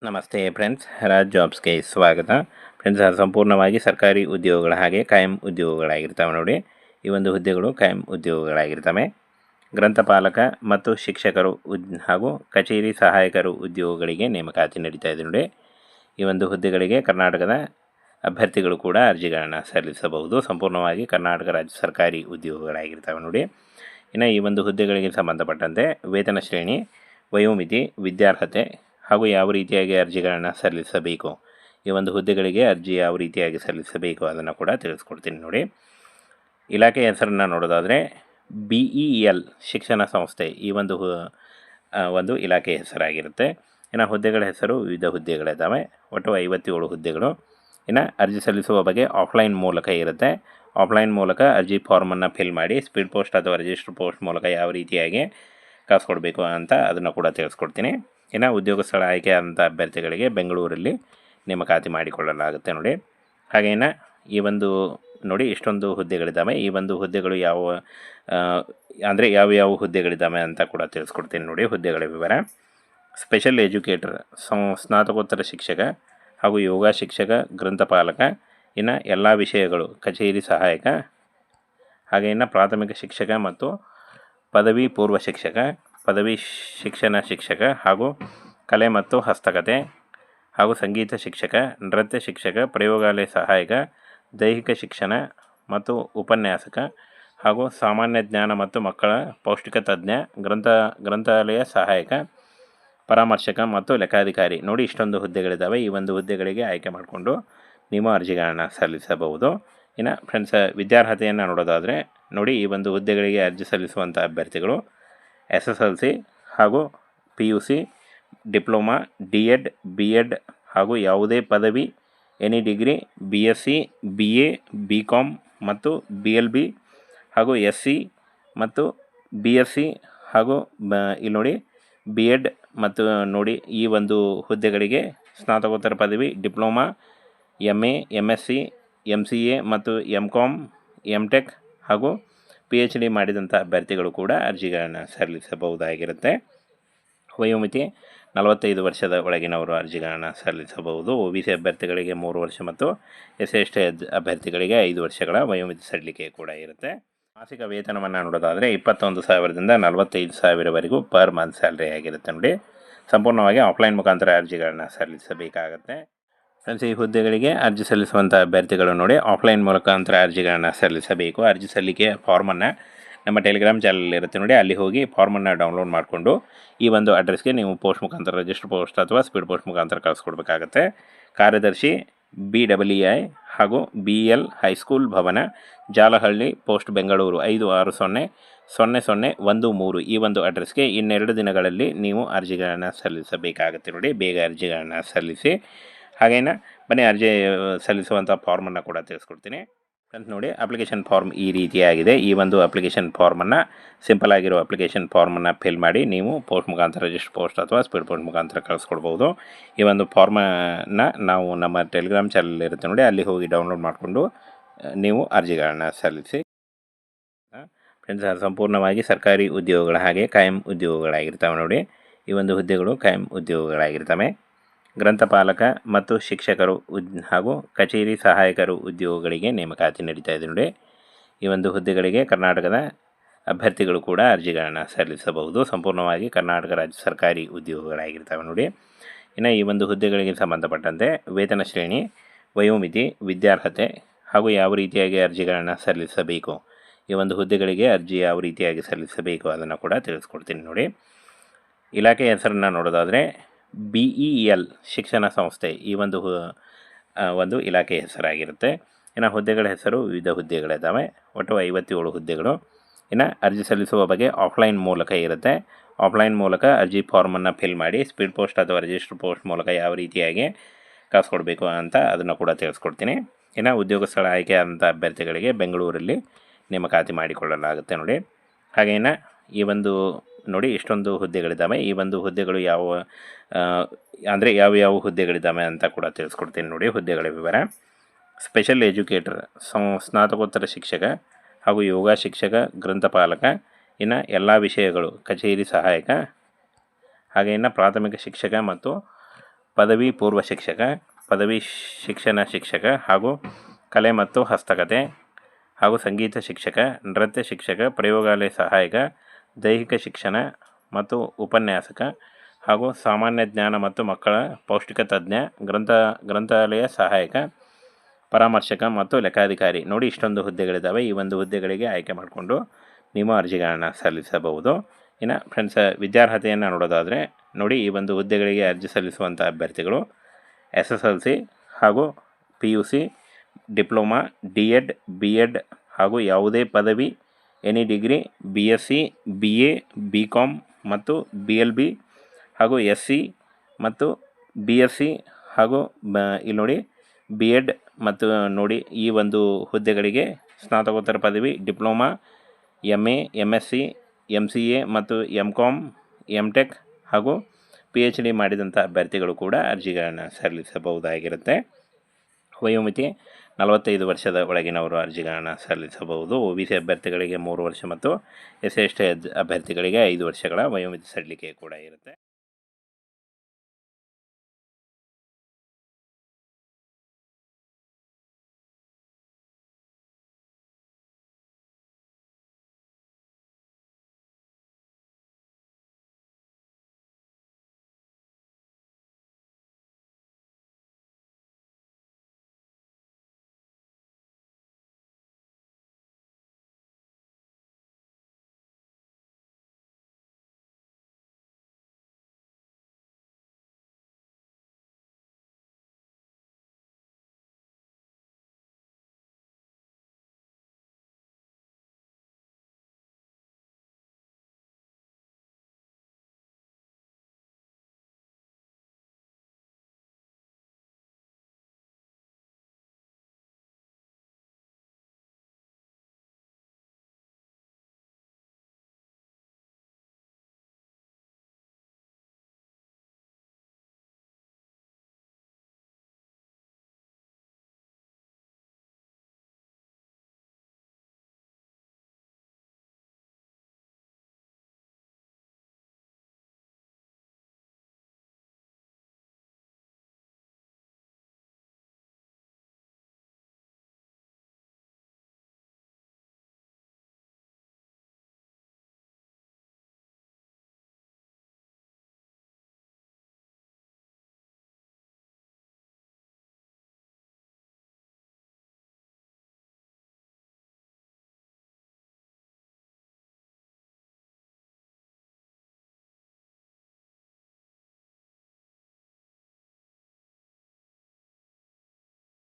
ನಮಸ್ತೆ ಫ್ರೆಂಡ್ಸ್, ರಾಜ್ ಜಾಬ್ಸ್ಗೆ ಸ್ವಾಗತ. ಫ್ರೆಂಡ್ಸ್, ಸಂಪೂರ್ಣವಾಗಿ ಸರ್ಕಾರಿ ಉದ್ಯೋಗಗಳ ಹಾಗೆ ಕಾಯಂ ಉದ್ಯೋಗಗಳಾಗಿರ್ತವೆ ನೋಡಿ. ಈ ಒಂದು ಹುದ್ದೆಗಳು ಕಾಯಂ ಉದ್ಯೋಗಗಳಾಗಿರ್ತವೆ. ಗ್ರಂಥಪಾಲಕ ಮತ್ತು ಶಿಕ್ಷಕರು ಹಾಗೂ ಕಚೇರಿ ಸಹಾಯಕರು ಉದ್ಯೋಗಗಳಿಗೆ ನೇಮಕಾತಿ ನಡೀತಾ ಇದೆ ನೋಡಿ. ಈ ಒಂದು ಹುದ್ದೆಗಳಿಗೆ ಕರ್ನಾಟಕದ ಅಭ್ಯರ್ಥಿಗಳು ಕೂಡ ಅರ್ಜಿಗಳನ್ನು ಸಲ್ಲಿಸಬಹುದು. ಸಂಪೂರ್ಣವಾಗಿ ಕರ್ನಾಟಕ ರಾಜ್ಯ ಸರ್ಕಾರಿ ಉದ್ಯೋಗಗಳಾಗಿರ್ತವೆ ನೋಡಿ. ಇನ್ನು ಈ ಒಂದು ಹುದ್ದೆಗಳಿಗೆ ಸಂಬಂಧಪಟ್ಟಂತೆ ವೇತನ ಶ್ರೇಣಿ, ವಯೋಮಿತಿ, ವಿದ್ಯಾರ್ಹತೆ ಹಾಗೂ ಯಾವ ರೀತಿಯಾಗಿ ಅರ್ಜಿಗಳನ್ನು ಸಲ್ಲಿಸಬೇಕು, ಈ ಒಂದು ಹುದ್ದೆಗಳಿಗೆ ಅರ್ಜಿ ಯಾವ ರೀತಿಯಾಗಿ ಸಲ್ಲಿಸಬೇಕು ಅದನ್ನು ಕೂಡ ತಿಳಿಸ್ಕೊಡ್ತೀನಿ ನೋಡಿ. ಇಲಾಖೆ ಹೆಸರನ್ನು ನೋಡೋದಾದರೆ BEL ಶಿಕ್ಷಣ ಸಂಸ್ಥೆ ಈ ಒಂದು ಇಲಾಖೆ ಹೆಸರಾಗಿರುತ್ತೆ. ಇನ್ನು ಹುದ್ದೆಗಳ ಹೆಸರು ವಿವಿಧ ಹುದ್ದೆಗಳಿದ್ದಾವೆ. ಒಟ್ಟು 57 ಹುದ್ದೆಗಳು. ಇನ್ನು ಅರ್ಜಿ ಸಲ್ಲಿಸುವ ಬಗ್ಗೆ ಆಫ್ಲೈನ್ ಮೂಲಕ ಇರುತ್ತೆ. ಆಫ್ಲೈನ್ ಮೂಲಕ ಅರ್ಜಿ ಫಾರ್ಮನ್ನು ಫಿಲ್ ಮಾಡಿ ಸ್ಪೀಡ್ ಪೋಸ್ಟ್ ಅಥವಾ ರಿಜಿಸ್ಟರ್ ಪೋಸ್ಟ್ ಮೂಲಕ ಯಾವ ರೀತಿಯಾಗಿ ಕಳಿಸ್ಕೊಡ್ಬೇಕು ಅಂತ ಅದನ್ನು ಕೂಡ ತಿಳಿಸ್ಕೊಡ್ತೀನಿ. ಇನ್ನು ಉದ್ಯೋಗ ಸ್ಥಳ ಆಯ್ಕೆ ಆದಂಥ ಅಭ್ಯರ್ಥಿಗಳಿಗೆ ಬೆಂಗಳೂರಲ್ಲಿ ನೇಮಕಾತಿ ಮಾಡಿಕೊಳ್ಳಲಾಗುತ್ತೆ ನೋಡಿ. ಹಾಗೇನ ಈ ಒಂದು ನೋಡಿ ಇಷ್ಟೊಂದು ಹುದ್ದೆಗಳಿದ್ದಾವೆ. ಈ ಒಂದು ಹುದ್ದೆಗಳು ಯಾವ ಹುದ್ದೆಗಳಿದ್ದಾವೆ ಅಂತ ಕೂಡ ತಿಳಿಸ್ಕೊಡ್ತೀನಿ ನೋಡಿ. ಹುದ್ದೆಗಳ ವಿವರ: ಸ್ಪೆಷಲ್ ಎಜುಕೇಟರ್, ಸ್ನಾತಕೋತ್ತರ ಶಿಕ್ಷಕ ಹಾಗೂ ಯೋಗ ಶಿಕ್ಷಕ, ಗ್ರಂಥಪಾಲಕ, ಇನ್ನು ಎಲ್ಲ ವಿಷಯಗಳು ಕಚೇರಿ ಸಹಾಯಕ, ಹಾಗೆ ಇನ್ನು ಪ್ರಾಥಮಿಕ ಶಿಕ್ಷಕ ಮತ್ತು ಪದವಿ ಪೂರ್ವ ಶಿಕ್ಷಕ, ಪದವಿ ಶಿಕ್ಷಣ ಶಿಕ್ಷಕ ಹಾಗೂ ಕಲೆ ಮತ್ತು ಹಸ್ತಕತೆ ಹಾಗೂ ಸಂಗೀತ ಶಿಕ್ಷಕ, ನೃತ್ಯ ಶಿಕ್ಷಕ, ಪ್ರಯೋಗಾಲಯ ಸಹಾಯಕ, ದೈಹಿಕ ಶಿಕ್ಷಣ ಮತ್ತು ಉಪನ್ಯಾಸಕ ಹಾಗೂ ಸಾಮಾನ್ಯ ಜ್ಞಾನ ಮತ್ತು ಮಕ್ಕಳ ಪೌಷ್ಟಿಕ ತಜ್ಞ, ಗ್ರಂಥಾಲಯ ಸಹಾಯಕ, ಪರಾಮರ್ಶಕ ಮತ್ತು ಲೆಕ್ಕಾಧಿಕಾರಿ ನೋಡಿ ಇಷ್ಟೊಂದು ಹುದ್ದೆಗಳಿದ್ದಾವೆ. ಈ ಒಂದು ಹುದ್ದೆಗಳಿಗೆ ಆಯ್ಕೆ ಮಾಡಿಕೊಂಡು ನೀವು ಅರ್ಜಿಗಳನ್ನು ಸಲ್ಲಿಸಬಹುದು. ಇನ್ನು ಫ್ರೆಂಡ್ಸ್, ವಿದ್ಯಾರ್ಹತೆಯನ್ನು ನೋಡೋದಾದರೆ ನೋಡಿ, ಈ ಒಂದು ಹುದ್ದೆಗಳಿಗೆ ಅರ್ಜಿ ಸಲ್ಲಿಸುವಂಥ ಅಭ್ಯರ್ಥಿಗಳು SSLC ಹಾಗೂ PUC, ಡಿಪ್ಲೊಮಾ, DED, BEd ಹಾಗೂ ಯಾವುದೇ ಪದವಿ, any degree, BSc, BA, BCom ಮತ್ತು BLB ಹಾಗೂ SC ಮತ್ತು BSc ಹಾಗೂ ಇಲ್ಲಿ ನೋಡಿ BEd ಮತ್ತು ನೋಡಿ ಈ ಒಂದು ಹುದ್ದೆಗಳಿಗೆ ಸ್ನಾತಕೋತ್ತರ ಪದವಿ, ಡಿಪ್ಲೊಮಾ, MA, MSc, MCA ಮತ್ತು MCom, MTech ಹಾಗೂ PhD ಮಾಡಿದಂಥ ಅಭ್ಯರ್ಥಿಗಳು ಕೂಡ ಅರ್ಜಿಗಳನ್ನು ಸಲ್ಲಿಸಬಹುದಾಗಿರುತ್ತೆ. ವಯೋಮಿತಿ 45 ವರ್ಷದ ಒಳಗಿನವರು ಅರ್ಜಿಗಳನ್ನು ಸಲ್ಲಿಸಬಹುದು. OBC ಅಭ್ಯರ್ಥಿಗಳಿಗೆ 3 ವರ್ಷ ಮತ್ತು SC/ST ಅಭ್ಯರ್ಥಿಗಳಿಗೆ 5 ವರ್ಷಗಳ ವಯೋಮಿತಿ ಸಡಿಲಿಕೆ ಕೂಡ ಇರುತ್ತೆ. ಮಾಸಿಕ ವೇತನವನ್ನು ನೋಡೋದಾದರೆ 21,000ದಿಂದ 45,000ವರೆಗೂ ಪರ್ ಮಂತ್ ಸ್ಯಾಲ್ರಿ ಆಗಿರುತ್ತೆ ನೋಡಿ. ಸಂಪೂರ್ಣವಾಗಿ ಆಫ್ಲೈನ್ ಮುಖಾಂತರ ಅರ್ಜಿಗಳನ್ನು ಸಲ್ಲಿಸಬೇಕಾಗತ್ತೆ. ಫ್ರೆಂಡ್ಸ್, ಈ ಹುದ್ದೆಗಳಿಗೆ ಅರ್ಜಿ ಸಲ್ಲಿಸುವಂಥ ಅಭ್ಯರ್ಥಿಗಳು ನೋಡಿ ಆಫ್ಲೈನ್ ಮುಖಾಂತರ ಅರ್ಜಿಗಳನ್ನು ಸಲ್ಲಿಸಬೇಕು. ಅರ್ಜಿ ಸಲ್ಲಿಕೆ ಫಾರ್ಮನ್ನು ನಮ್ಮ ಟೆಲಿಗ್ರಾಮ್ ಚಾನಲ್ ಇರುತ್ತೆ ನೋಡಿ, ಅಲ್ಲಿ ಹೋಗಿ ಫಾರ್ಮನ್ನು ಡೌನ್ಲೋಡ್ ಮಾಡಿಕೊಂಡು ಈ ಒಂದು ಅಡ್ರೆಸ್ಗೆ ನೀವು ಪೋಸ್ಟ್ ಮುಖಾಂತರ, ರಿಜಿಸ್ಟರ್ ಪೋಸ್ಟ್ ಅಥವಾ ಸ್ಪೀಡ್ ಪೋಸ್ಟ್ ಮುಖಾಂತರ ಕಳಿಸ್ಕೊಡ್ಬೇಕಾಗತ್ತೆ. ಕಾರ್ಯದರ್ಶಿ BEI ಹಾಗೂ BL ಹೈಸ್ಕೂಲ್ ಭವನ, ಜಾಲಹಳ್ಳಿ ಪೋಸ್ಟ್, ಬೆಂಗಳೂರು 56000013 ಈ ಒಂದು ಅಡ್ರೆಸ್ಗೆ ಇನ್ನೆರಡು ದಿನಗಳಲ್ಲಿ ನೀವು ಅರ್ಜಿಗಳನ್ನು ಸಲ್ಲಿಸಬೇಕಾಗತ್ತೆ ನೋಡಿ. ಬೇಗ ಅರ್ಜಿಗಳನ್ನು ಸಲ್ಲಿಸಿ. ಹಾಗೇನ ಬನ್ನಿ ಅರ್ಜಿ ಸಲ್ಲಿಸುವಂಥ ಫಾರ್ಮನ್ನು ಕೂಡ ತಿಳಿಸ್ಕೊಡ್ತೀನಿ. ಫ್ರೆಂಡ್ಸ್ ನೋಡಿ, ಅಪ್ಲಿಕೇಶನ್ ಫಾರ್ಮ್ ಈ ರೀತಿಯಾಗಿದೆ. ಈ ಒಂದು ಅಪ್ಲಿಕೇಶನ್ ಫಾರ್ಮನ್ನು, ಸಿಂಪಲ್ ಆಗಿರೋ ಅಪ್ಲಿಕೇಶನ್ ಫಾರ್ಮನ್ನು ಫಿಲ್ ಮಾಡಿ ನೀವು ಪೋಸ್ಟ್ ಮುಖಾಂತರ, ರಿಜಿಸ್ಟರ್ ಪೋಸ್ಟ್ ಅಥವಾ ಸ್ಪೀಡ್ ಪೋಸ್ಟ್ ಮುಖಾಂತರ ಕಳಿಸ್ಕೊಡ್ಬೋದು. ಈ ಒಂದು ಫಾರ್ಮನ್ನು ನಾವು ನಮ್ಮ ಟೆಲಿಗ್ರಾಮ್ ಚಾನಲ್ ಇರುತ್ತೆ ನೋಡಿ, ಅಲ್ಲಿ ಹೋಗಿ ಡೌನ್ಲೋಡ್ ಮಾಡಿಕೊಂಡು ನೀವು ಅರ್ಜಿಗಳನ್ನು ಸಲ್ಲಿಸಿ. ಫ್ರೆಂಡ್ಸ್, ಸಂಪೂರ್ಣವಾಗಿ ಸರ್ಕಾರಿ ಉದ್ಯೋಗಗಳ ಹಾಗೆ ಕಾಯಂ ಉದ್ಯೋಗಗಳಾಗಿರ್ತವೆ ನೋಡಿ. ಈ ಒಂದು ಹುದ್ದೆಗಳು ಕಾಯಂ ಉದ್ಯೋಗಗಳಾಗಿರ್ತವೆ. ಗ್ರಂಥಪಾಲಕ ಮತ್ತು ಶಿಕ್ಷಕರು ಹಾಗೂ ಕಚೇರಿ ಸಹಾಯಕರು ಉದ್ಯೋಗಗಳಿಗೆ ನೇಮಕಾತಿ ನಡೀತಾ ಇದೆ ನೋಡಿ. ಈ ಒಂದು ಹುದ್ದೆಗಳಿಗೆ ಕರ್ನಾಟಕದ ಅಭ್ಯರ್ಥಿಗಳು ಕೂಡ ಅರ್ಜಿಗಳನ್ನು ಸಲ್ಲಿಸಬಹುದು. ಸಂಪೂರ್ಣವಾಗಿ ಕರ್ನಾಟಕ ರಾಜ್ಯ ಸರ್ಕಾರಿ ಉದ್ಯೋಗಗಳಾಗಿರ್ತವೆ ನೋಡಿ. ಇನ್ನು ಈ ಒಂದು ಹುದ್ದೆಗಳಿಗೆ ಸಂಬಂಧಪಟ್ಟಂತೆ ವೇತನ ಶ್ರೇಣಿ, ವಯೋಮಿತಿ, ವಿದ್ಯಾರ್ಹತೆ ಹಾಗೂ ಯಾವ ರೀತಿಯಾಗಿ ಅರ್ಜಿಗಳನ್ನು ಸಲ್ಲಿಸಬೇಕು, ಈ ಒಂದು ಹುದ್ದೆಗಳಿಗೆ ಅರ್ಜಿ ಯಾವ ರೀತಿಯಾಗಿ ಸಲ್ಲಿಸಬೇಕು ಅದನ್ನು ಕೂಡ ತಿಳಿಸ್ಕೊಡ್ತೀನಿ ನೋಡಿ. ಇಲಾಖೆ ಹೆಸರನ್ನು ನೋಡೋದಾದರೆ BEL ಶಿಕ್ಷಣ ಸಂಸ್ಥೆ ಈ ಒಂದು ಇಲಾಖೆ ಹೆಸರಾಗಿರುತ್ತೆ. ಇನ್ನು ಹುದ್ದೆಗಳ ಹೆಸರು ವಿವಿಧ ಹುದ್ದೆಗಳಿದ್ದಾವೆ. ಒಟ್ಟು 57 ಹುದ್ದೆಗಳು. ಇನ್ನು ಅರ್ಜಿ ಸಲ್ಲಿಸುವ ಬಗ್ಗೆ ಆಫ್ಲೈನ್ ಮೂಲಕ ಇರುತ್ತೆ. ಆಫ್ಲೈನ್ ಮೂಲಕ ಅರ್ಜಿ ಫಾರ್ಮನ್ನು ಫಿಲ್ ಮಾಡಿ ಸ್ಪೀಡ್ ಪೋಸ್ಟ್ ಅಥವಾ ರಿಜಿಸ್ಟರ್ ಪೋಸ್ಟ್ ಮೂಲಕ ಯಾವ ರೀತಿಯಾಗಿ ಕಳಿಸ್ಕೊಡ್ಬೇಕು ಅಂತ ಅದನ್ನು ಕೂಡ ತಿಳಿಸ್ಕೊಡ್ತೀನಿ. ಇನ್ನು ಉದ್ಯೋಗ ಸ್ಥಳ ಆಯ್ಕೆ ಆದಂಥ ಅಭ್ಯರ್ಥಿಗಳಿಗೆ ಬೆಂಗಳೂರಲ್ಲಿ ನೇಮಕಾತಿ ಮಾಡಿಕೊಳ್ಳಲಾಗುತ್ತೆ ನೋಡಿ. ಹಾಗೇನ ಈ ಒಂದು ನೋಡಿ ಇಷ್ಟೊಂದು ಹುದ್ದೆಗಳಿದ್ದಾವೆ. ಈ ಒಂದು ಹುದ್ದೆಗಳು ಯಾವ ಹುದ್ದೆಗಳಿದ್ದಾವೆ ಅಂತ ಕೂಡ ತಿಳಿಸ್ಕೊಡ್ತೀನಿ ನೋಡಿ. ಹುದ್ದೆಗಳ ವಿವರ: ಸ್ಪೆಷಲ್ ಎಜುಕೇಟರ್, ಸ್ನಾತಕೋತ್ತರ ಶಿಕ್ಷಕ ಹಾಗೂ ಯೋಗ ಶಿಕ್ಷಕ, ಗ್ರಂಥಪಾಲಕ, ಇನ್ನು ಎಲ್ಲ ವಿಷಯಗಳು ಕಚೇರಿ ಸಹಾಯಕ, ಹಾಗೆ ಇನ್ನು ಪ್ರಾಥಮಿಕ ಶಿಕ್ಷಕ ಮತ್ತು ಪದವಿ ಪೂರ್ವ ಶಿಕ್ಷಕ, ಪದವಿ ಶಿಕ್ಷಣ ಶಿಕ್ಷಕ ಹಾಗೂ ಕಲೆ ಮತ್ತು ಹಸ್ತಕತೆ ಹಾಗೂ ಸಂಗೀತ ಶಿಕ್ಷಕ, ನೃತ್ಯ ಶಿಕ್ಷಕ, ಪ್ರಯೋಗಾಲಯ ಸಹಾಯಕ, ದೈಹಿಕ ಶಿಕ್ಷಣ ಮತ್ತು ಉಪನ್ಯಾಸಕ ಹಾಗೂ ಸಾಮಾನ್ಯ ಜ್ಞಾನ ಮತ್ತು ಮಕ್ಕಳ ಪೌಷ್ಟಿಕ ತಜ್ಞ, ಗ್ರಂಥಾಲಯ ಸಹಾಯಕ, ಪರಾಮರ್ಶಕ ಮತ್ತು ಲೆಕ್ಕಾಧಿಕಾರಿ. ನೋಡಿ, ಇಷ್ಟೊಂದು ಹುದ್ದೆಗಳಿದ್ದಾವೆ. ಈ ಒಂದು ಹುದ್ದೆಗಳಿಗೆ ಆಯ್ಕೆ ಮಾಡಿಕೊಂಡು ನೀವು ಅರ್ಜಿಗಳನ್ನು ಸಲ್ಲಿಸಬಹುದು. ಇನ್ನು ಫ್ರೆಂಡ್ಸ್, ವಿದ್ಯಾರ್ಹತೆಯನ್ನು ನೋಡೋದಾದರೆ ನೋಡಿ, ಈ ಒಂದು ಹುದ್ದೆಗಳಿಗೆ ಅರ್ಜಿ ಸಲ್ಲಿಸುವಂಥ ಅಭ್ಯರ್ಥಿಗಳು SSLC ಹಾಗೂ PUC, ಡಿಪ್ಲೊಮಾ, DEd, BEd ಹಾಗೂ ಯಾವುದೇ ಪದವಿ, any degree, BSc, BA, BCom ಮತ್ತು BLB ಹಾಗೂ SC ಮತ್ತು BSc ಹಾಗೂ ಇಲ್ಲಿ ನೋಡಿ BEd ಮತ್ತು ನೋಡಿ, ಈ ಒಂದು ಹುದ್ದೆಗಳಿಗೆ ಸ್ನಾತಕೋತ್ತರ ಪದವಿ, ಡಿಪ್ಲೊಮಾ, MA, MSc, MCA ಮತ್ತು MCom, MTech ಹಾಗೂ PhD ಮಾಡಿದಂಥ ಅಭ್ಯರ್ಥಿಗಳು ಕೂಡ ಅರ್ಜಿಗಳನ್ನು ಸಲ್ಲಿಸಬಹುದಾಗಿರುತ್ತೆ. ವಯೋಮಿತಿ 45 ವರ್ಷದ ಒಳಗಿನವರು ಅರ್ಜಿಗಳನ್ನು ಸಲ್ಲಿಸಬಹುದು. OBC ಅಭ್ಯರ್ಥಿಗಳಿಗೆ 3 ವರ್ಷ ಮತ್ತು SC/ST ಅಭ್ಯರ್ಥಿಗಳಿಗೆ 5 ವರ್ಷಗಳ ವಯೋಮಿತಿ ಸಡಿಲಿಕೆ ಕೂಡ ಇರುತ್ತೆ.